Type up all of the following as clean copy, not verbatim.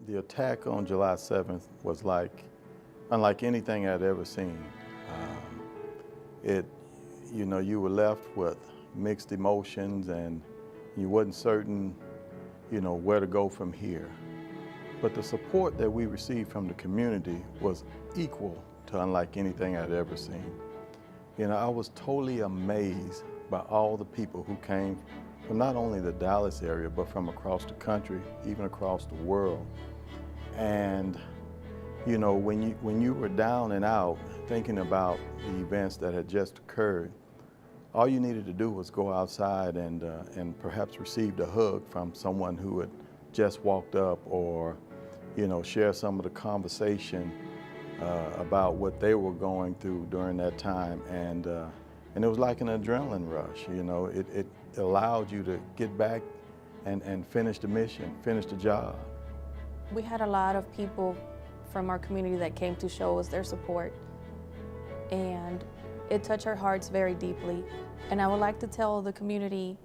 The attack on July 7th was unlike anything I'd ever seen. You were left with mixed emotions, and you wasn't certain, where to go from here. But the support that we received from the community was equal to unlike anything I'd ever seen. I was totally amazed by all the people who came from not only the Dallas area, but from across the country, even across the world. And when you were down and out thinking about the events that had just occurred, all you needed to do was go outside and perhaps received a hug from someone who had just walked up, or share some of the conversation about what they were going through during that time. And it was like an adrenaline rush. It allowed you to get back and finish the mission, finish the job. We had a lot of people from our community that came to show us their support, and it touched our hearts very deeply. And I would like to tell the community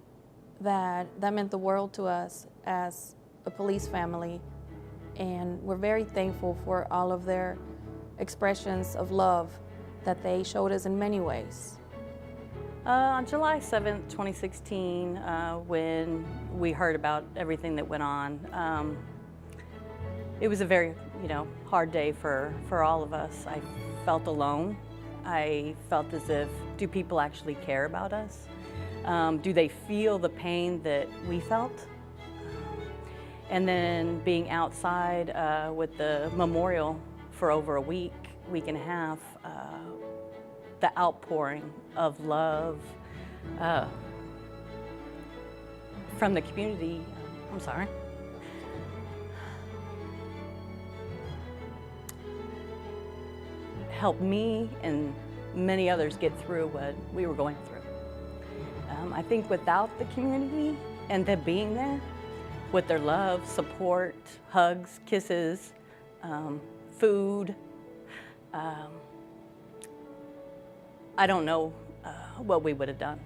that meant the world to us as a police family, and we're very thankful for all of their expressions of love that they showed us in many ways. On July 7th, 2016, when we heard about everything that went on, it was a very, hard day for all of us. I felt alone. I felt as if, do people actually care about us? Do they feel the pain that we felt? And then being outside with the memorial for over a week and a half, the outpouring of love from the community, helped me and many others get through what we were going through. I think without the community and them being there with their love, support, hugs, kisses, food, I don't know what we would have done.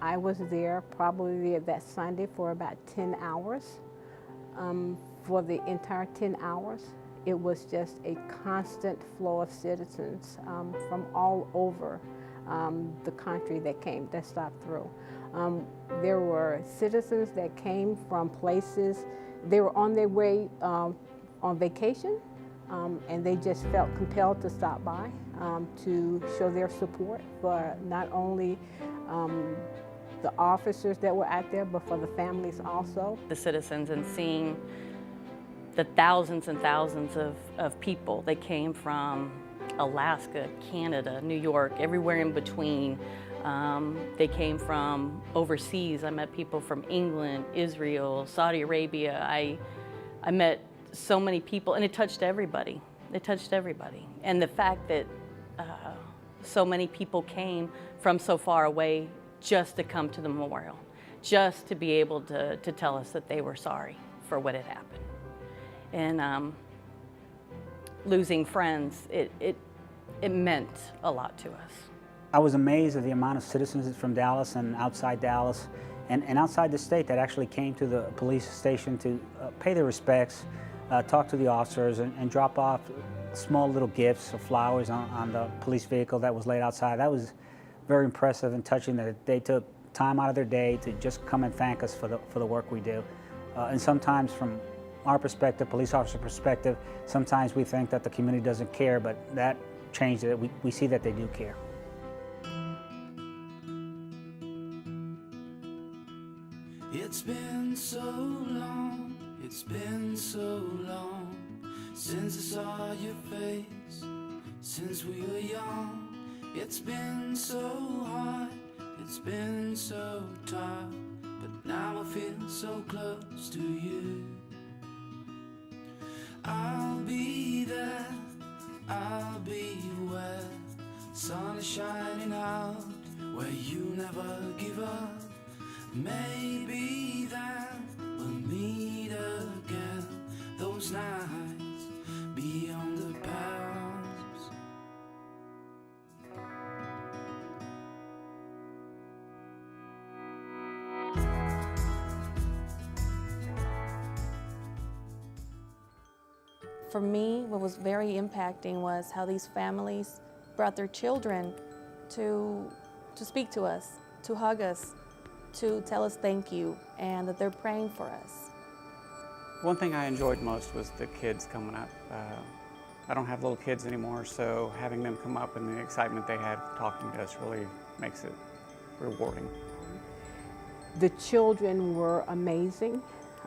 I was there probably that Sunday for about 10 hours. For the entire 10 hours, it was just a constant flow of citizens from all over the country that stopped through. There were citizens that came from places, they were on their way on vacation, and they just felt compelled to stop by to show their support for not only the officers that were out there, but for the families also. The citizens, and seeing the thousands and thousands of people that came from Alaska, Canada, New York, everywhere in between. They came from overseas. I met people from England, Israel, Saudi Arabia. I met so many people, and it touched everybody. It touched everybody. And the fact that so many people came from so far away just to come to the memorial, just to be able to tell us that they were sorry for what had happened. And losing friends, it meant a lot to us. I was amazed at the amount of citizens from Dallas and outside Dallas and outside the state that actually came to the police station to pay their respects, talk to the officers, and drop off small little gifts of flowers on the police vehicle that was laid outside. That was very impressive and touching that they took time out of their day to just come and thank us for the work we do. And sometimes from our perspective, police officer perspective, sometimes we think that the community doesn't care, but that changed it. We see that they do care. It's been so long, it's been so long since I saw your face, since we were young. It's been so hard, it's been so tough, but now I feel so close to you. I'll be there, I'll be where sun is shining out, where you never give up. Maybe that we'll meet again, those nights beyond the past. For me, what was very impacting was how these families brought their children to speak to us, to hug us, to tell us thank you, and that they're praying for us. One thing I enjoyed most was the kids coming up. I don't have little kids anymore, so having them come up and the excitement they had talking to us really makes it rewarding. The children were amazing.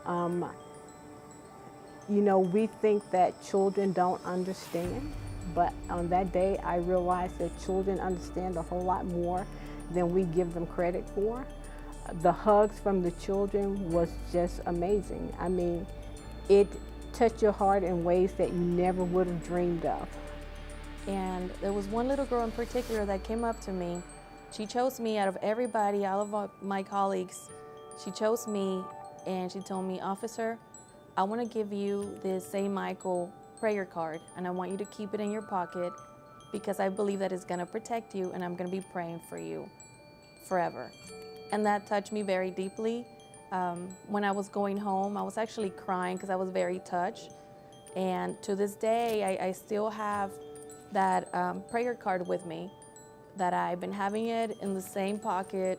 You know, we think that children don't understand, but on that day I realized that children understand a whole lot more than we give them credit for. The hugs from the children was just amazing. I mean, it touched your heart in ways that you never would have dreamed of. And there was one little girl in particular that came up to me. She chose me out of everybody, all of my colleagues. She chose me and she told me, "Officer, I want to give you this St. Michael prayer card, and I want you to keep it in your pocket because I believe that it's going to protect you, and I'm going to be praying for you forever." And that touched me very deeply. When I was going home, I was actually crying because I was very touched. And to this day, I still have that prayer card with me, that I've been having it in the same pocket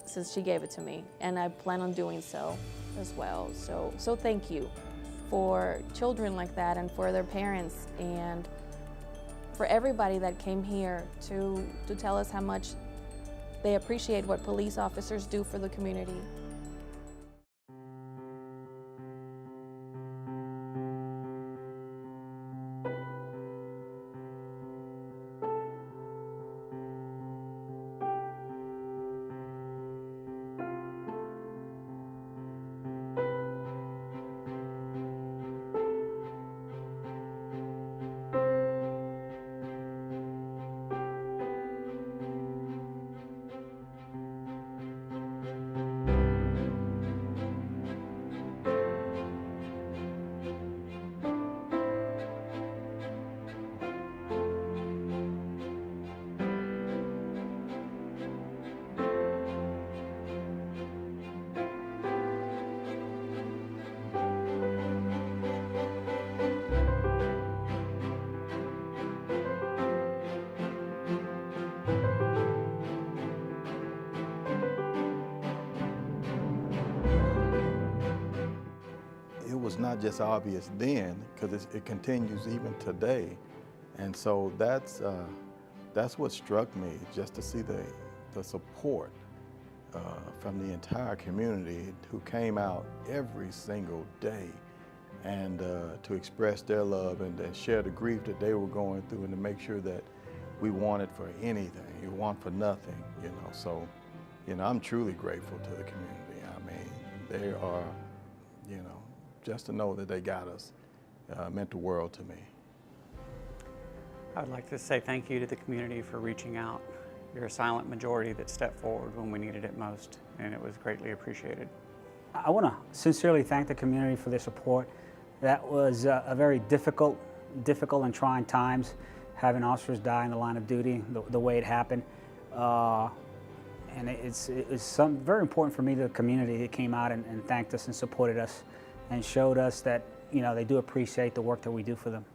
since she gave it to me, and I plan on doing so as well. So thank you for children like that, and for their parents, and for everybody that came here to tell us how much they appreciate what police officers do for the community. It was not just obvious then, because it continues even today. And so that's what struck me, just to see the support from the entire community who came out every single day, and to express their love and share the grief that they were going through, and to make sure that we wanted for anything, you want for nothing, you know. So, you know, I'm truly grateful to the community. I mean, they are, you know, just to know that they got us meant the world to me. I'd like to say thank you to the community for reaching out. You're a silent majority that stepped forward when we needed it most, and it was greatly appreciated. I want to sincerely thank the community for their support. That was a very difficult and trying times, having officers die in the line of duty the way it happened. And it's very important for me, the community that came out and thanked us and supported us and showed us that, you know, they do appreciate the work that we do for them.